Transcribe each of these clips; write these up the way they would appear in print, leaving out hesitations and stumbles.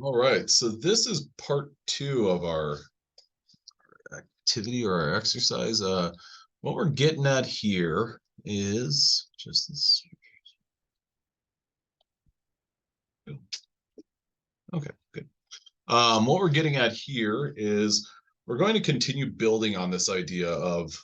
All right, so this is part two of our activity or our exercise. What we're getting at here is just this. Okay, good. What we're getting at here is we're going to continue building on this idea of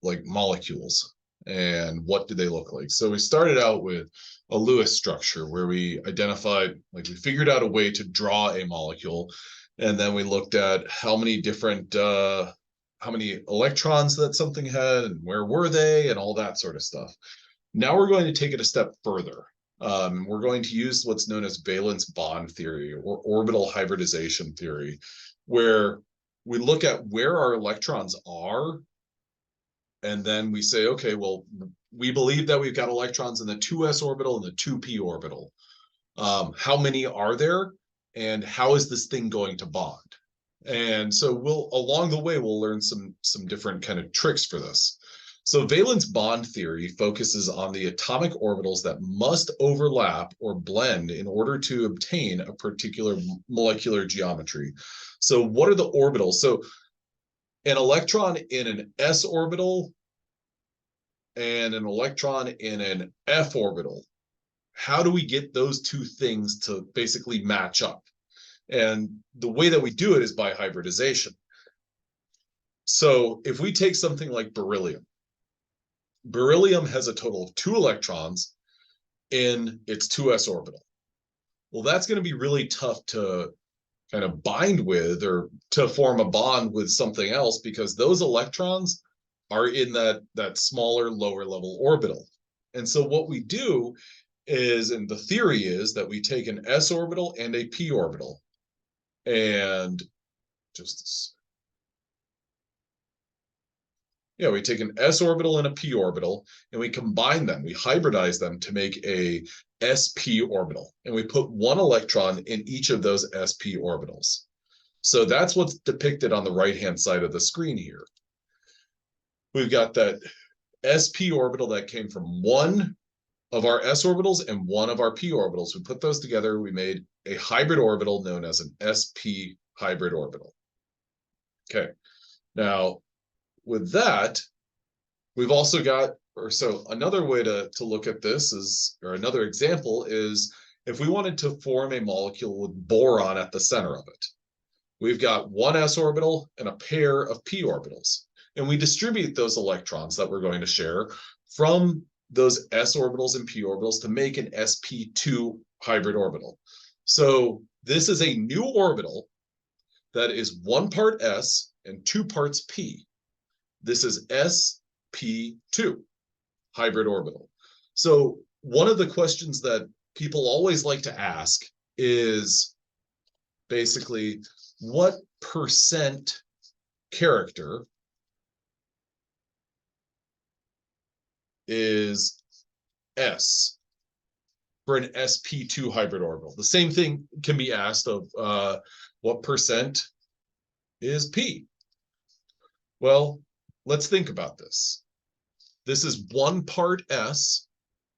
like molecules and what do they look like. So we started out with a Lewis structure where we identified, like we figured out a way to draw a molecule, and then we looked at how many different how many electrons that something had and where were they and all that sort of stuff. Now we're going to take it a step further. We're going to use what's known as valence bond theory or orbital hybridization theory, where we look at where our electrons are, and then we say, okay, well, we believe that we've got electrons in the 2s orbital and the 2p orbital. How many are there, and how is this thing going to bond? And so we'll along the way we'll learn some different kind of tricks for this. So valence bond theory focuses on the atomic orbitals that must overlap or blend in order to obtain a particular molecular geometry. So what are the orbitals? So an electron in an s orbital and an electron in an f orbital, how do we get those two things to basically match up? And the way that we do it is by hybridization. So if we take something like beryllium, beryllium has a total of 2 electrons in its 2s orbital. Well, that's going to be really tough to kind of bind with or to form a bond with something else because those electrons are in that smaller, lower level orbital. And so what we do is, and the theory is that we take an s orbital and a p orbital, and just we take an s orbital and a p orbital, and we combine them, we hybridize them to make a sp orbital, and we put one electron in each of those sp orbitals. So that's what's depicted on the right hand side of the screen here. We've got that sp orbital that came from one of our s orbitals and one of our p orbitals. We put those together, we made a hybrid orbital known as an sp hybrid orbital. Okay, now with that, we've also got, or so another way to look at this is, or another example is, if we wanted to form a molecule with boron at the center of it, we've got one s orbital and a pair of p orbitals, and we distribute those electrons that we're going to share from those s orbitals and p orbitals to make an sp2 hybrid orbital. So this is a new orbital that is 1 part s and 2 parts p. This is sp2 hybrid orbital. So one of the questions that people always like to ask is basically, what percent character is S for an sp2 hybrid orbital? The same thing can be asked of what percent is P? Well, let's think about this. This is 1 part S,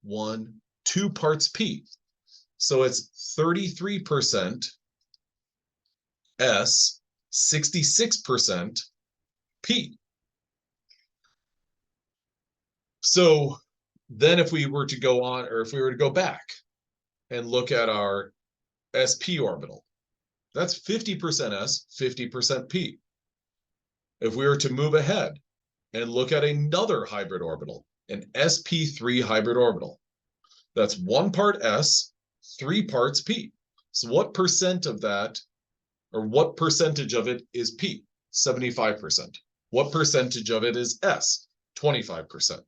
2 parts P. So it's 33% S, 66% P. So then if we were to go on, or if we were to go back and look at our sp orbital, that's 50% S, 50% P. If we were to move ahead and look at another hybrid orbital, an sp3 hybrid orbital, that's 1 part S, 3 parts P. So what percent of that, or what percentage of it is P? 75%. What percentage of it is S? 25%.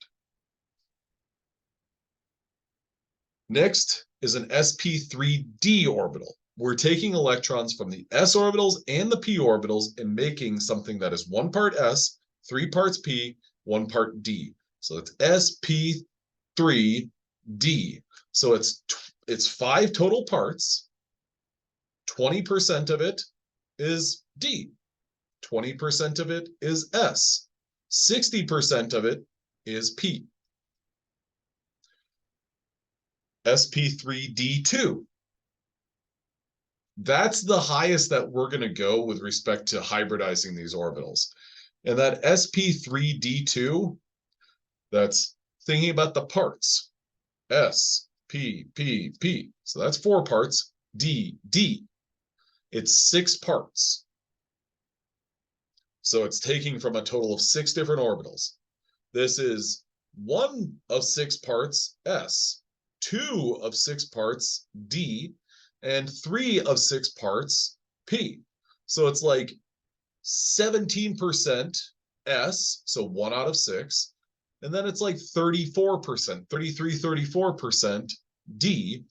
Next is an sp3d orbital. We're taking electrons from the s orbitals and the p orbitals and making something that is 1 part s, 3 parts p, 1 part d. So it's sp3d. So it's 5 total parts. 20% of it is d. 20% of it is s. 60% of it is p. sp3d2. That's the highest that we're going to go with respect to hybridizing these orbitals. And that sp3d2, that's thinking about the parts. S, P, P, P. So that's 4 parts. D, D. It's 6 parts. So it's taking from a total of 6 different orbitals. This is 1 of 6 parts, S, 2 of 6 parts, D, and 3 of 6 parts, P. So it's like 17% S, so 1 out of 6. And then it's like 34%, 34% D,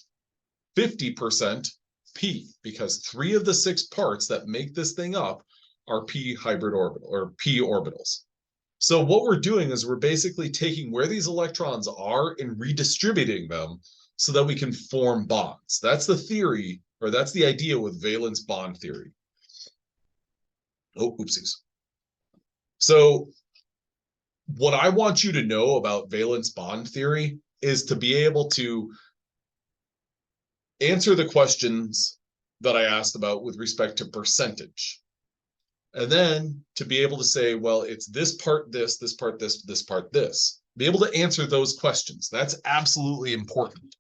50% P, because 3 of the 6 parts that make this thing up are P hybrid orbital or P orbitals. So what we're doing is we're basically taking where these electrons are and redistributing them so that we can form bonds. That's the theory, or that's the idea with valence bond theory. Oh, oopsies. So what I want you to know about valence bond theory is to be able to answer the questions that I asked about with respect to percentage. And then to be able to say, well, it's this part, this part, this part, this. Be able to answer those questions. That's absolutely important.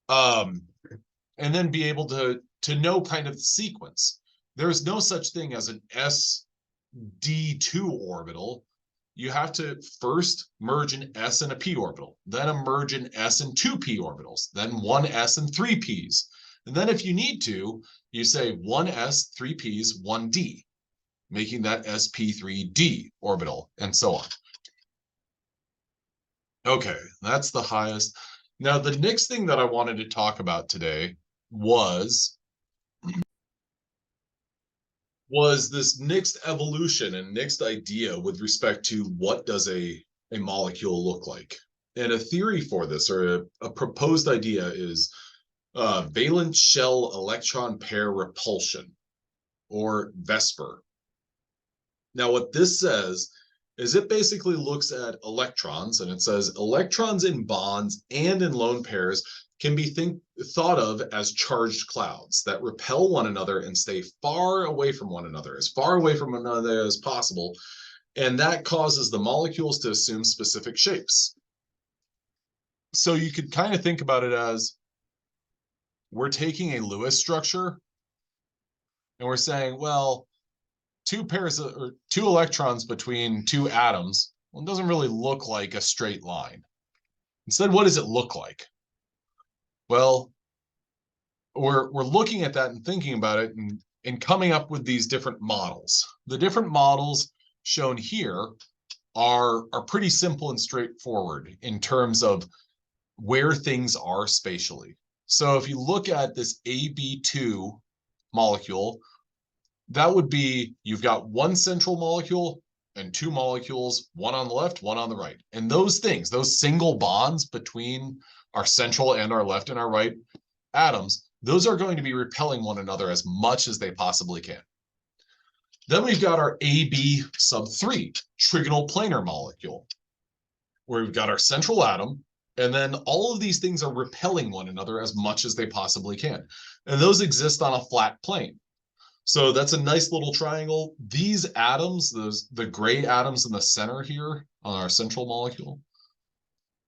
And then be able to know kind of the sequence. There's no such thing as an SD2 orbital. You have to first merge an S and a P orbital, then merge an S and 2 P orbitals, then 1 S and 3 Ps. And then if you need to, you say 1 S, 3 Ps, 1 D, making that sp3d orbital, and so on. Okay, that's the highest. Now, the next thing that I wanted to talk about today was this next evolution and next idea with respect to what does a molecule look like. And a theory for this, or a proposed idea, is valence shell electron pair repulsion, or VESPR. Now, what this says is it basically looks at electrons, and it says electrons in bonds and in lone pairs can be thought of as charged clouds that repel one another and stay far away from one another, as far away from one another as possible. And that causes the molecules to assume specific shapes. So you could kind of think about it as we're taking a Lewis structure and we're saying, well, 2 pairs or 2 electrons between 2 atoms, well, it doesn't really look like a straight line. Instead, what does it look like? Well, we're looking at that and thinking about it and coming up with these different models. The different models shown here are pretty simple and straightforward in terms of where things are spatially. So if you look at this AB2 molecule, that would be, you've got 1 central molecule and 2 molecules, 1 on the left, 1 on the right. And those things, those single bonds between our central and our left and our right atoms, those are going to be repelling one another as much as they possibly can. Then we've got our AB sub 3 trigonal planar molecule, where we've got our central atom, and then all of these things are repelling one another as much as they possibly can. And those exist on a flat plane. So that's a nice little triangle. These atoms, the gray atoms in the center here on our central molecule,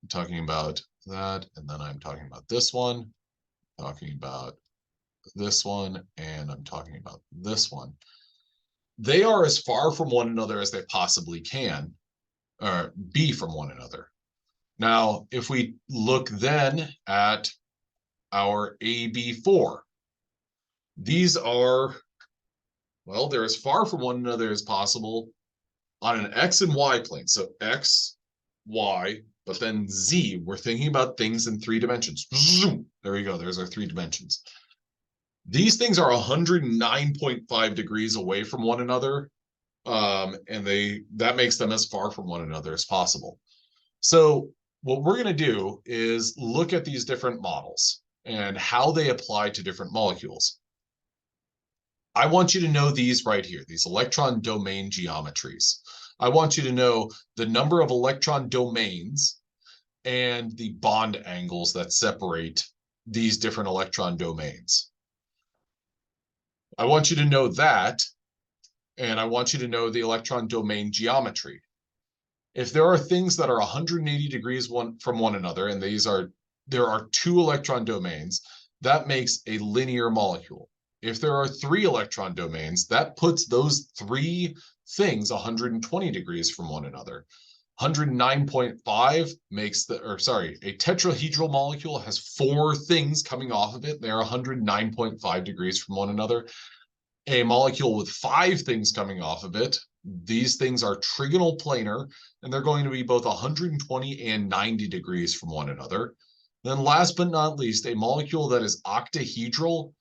I'm talking about that, and then I'm talking about this one, talking about this one, and I'm talking about this one. They are as far from one another as they possibly can, or be from one another. Now, if we look then at our AB4, these are, well, they're as far from one another as possible on an X and Y plane. So X, Y, but then Z, we're thinking about things in 3 dimensions. There we go. There's our 3 dimensions. These things are 109.5 degrees away from one another. And that makes them as far from one another as possible. So what we're going to do is look at these different models and how they apply to different molecules. I want you to know these right here, these electron domain geometries. I want you to know the number of electron domains and the bond angles that separate these different electron domains. I want you to know that, and I want you to know the electron domain geometry. If there are things that are 180 degrees from one another, and there are 2 electron domains, that makes a linear molecule. If there are 3 electron domains, that puts those 3 things 120 degrees from one another. 109.5 makes a tetrahedral molecule has 4 things coming off of it. They're 109.5 degrees from one another. A molecule with 5 things coming off of it, these things are trigonal planar, and they're going to be both 120 and 90 degrees from one another. Then last but not least, a molecule that is octahedral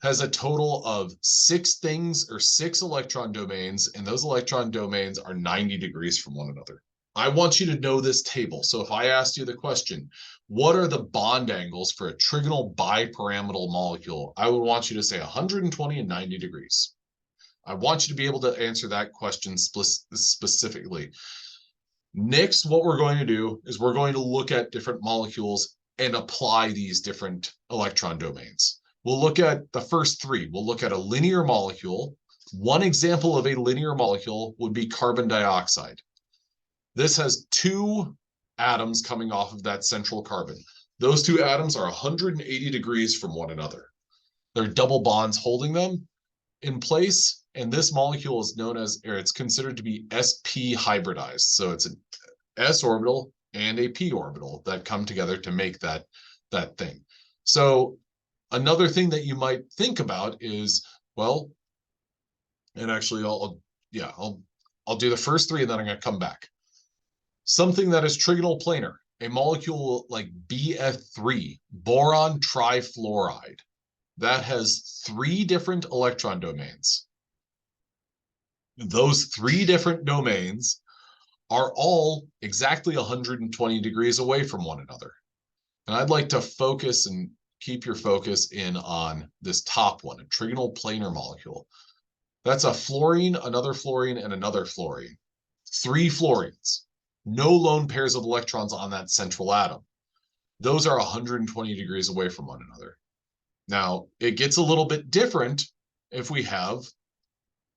has a total of 6 things or 6 electron domains, and those electron domains are 90 degrees from one another. I want you to know this table. So if I asked you the question, what are the bond angles for a trigonal bipyramidal molecule? I would want you to say 120 and 90 degrees. I want you to be able to answer that question specifically. Next, what we're going to do is we're going to look at different molecules and apply these different electron domains. We'll look at the first 3. We'll look at a linear molecule. One example of a linear molecule would be carbon dioxide. This has 2 atoms coming off of that central carbon. Those 2 atoms are 180 degrees from one another. They're double bonds holding them in place, and this molecule is known as, or it's considered to be sp hybridized. So it's an s orbital and a p orbital that come together to make that thing. So another thing that you might think about is, well, and actually I'll do the first 3 and then I'm going to come back. Something that is trigonal planar, a molecule like BF3, boron trifluoride, that has 3 different electron domains. Those 3 different domains are all exactly 120 degrees away from one another. And I'd like to focus and keep your focus in on this top one, a trigonal planar molecule. That's a fluorine, another fluorine, and another fluorine. 3 fluorines. No lone pairs of electrons on that central atom. Those are 120 degrees away from one another. Now, it gets a little bit different if we have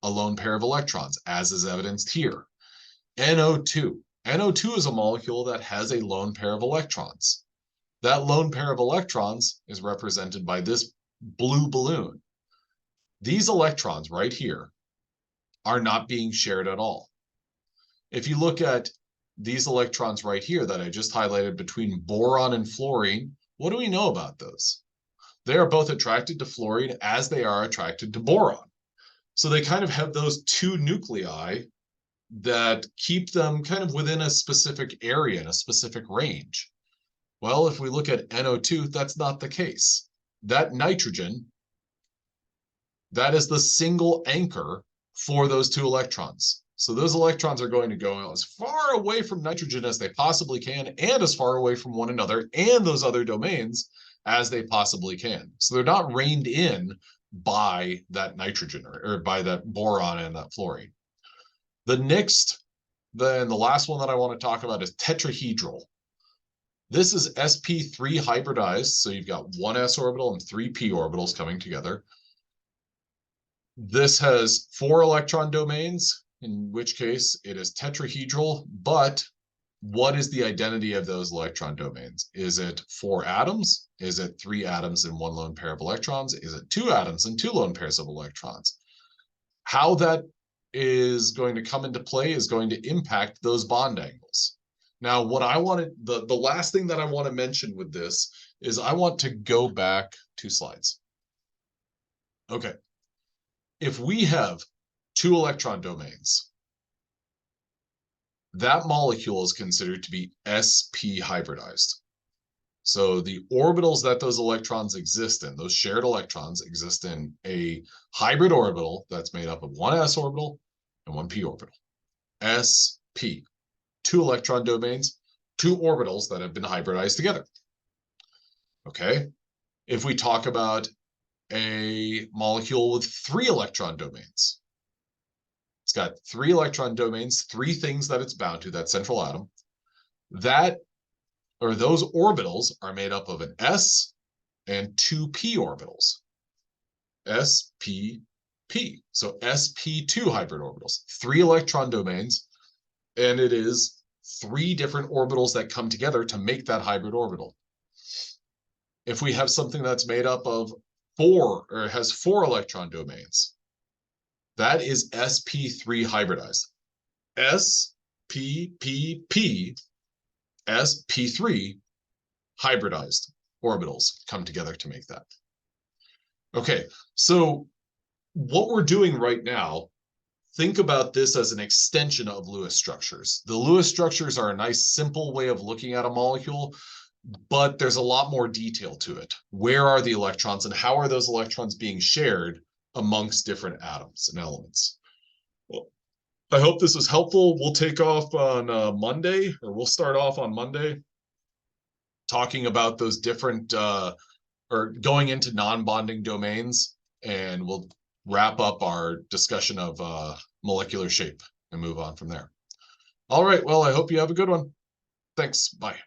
a lone pair of electrons, as is evidenced here. NO2. NO2 is a molecule that has a lone pair of electrons. That lone pair of electrons is represented by this blue balloon. These electrons right here are not being shared at all. If you look at these electrons right here that I just highlighted between boron and fluorine, what do we know about those? They are both attracted to fluorine as they are attracted to boron. So they kind of have those 2 nuclei that keep them kind of within a specific area, in a specific range. Well, if we look at NO2, that's not the case. That nitrogen, that is the single anchor for those 2 electrons. So those electrons are going to go as far away from nitrogen as they possibly can, and as far away from one another and those other domains as they possibly can. So they're not reined in by that nitrogen or by that boron and that fluorine. The last one that I want to talk about is tetrahedral. This is sp3 hybridized, so you've got 1 s orbital and 3 p orbitals coming together. This has 4 electron domains, in which case it is tetrahedral, but what is the identity of those electron domains? Is it 4 atoms? Is it 3 atoms and 1 lone pair of electrons? Is it 2 atoms and 2 lone pairs of electrons? How that is going to come into play is going to impact those bond angles. Now, what I wanted, the last thing that I want to mention with this is I want to go back 2 slides. Okay. If we have 2 electron domains, that molecule is considered to be sp hybridized. So the orbitals that those electrons exist in, those shared electrons exist in a hybrid orbital that's made up of 1 s orbital and 1 p orbital. sp, 2 electron domains, 2 orbitals that have been hybridized together. Okay, if we talk about a molecule with 3 electron domains, it's got 3 electron domains, 3 things that it's bound to, that central atom. Those orbitals are made up of an s, and 2 p orbitals. spp. So sp2 hybrid orbitals, 3 electron domains, and it is 3 different orbitals that come together to make that hybrid orbital. If we have something that's made up of 4 or has 4 electron domains, that is sp3 hybridized. spp, sp3 hybridized orbitals come together to make that. Okay, so what we're doing right now, think about this as an extension of Lewis structures. The Lewis structures are a nice, simple way of looking at a molecule, but there's a lot more detail to it. Where are the electrons and how are those electrons being shared amongst different atoms and elements? Well, I hope this was helpful. We'll take off on Monday, or we'll start off on Monday talking about those different, or going into non-bonding domains, and we'll wrap up our discussion of molecular shape and move on from there. All right, well, I hope you have a good one. Thanks, bye.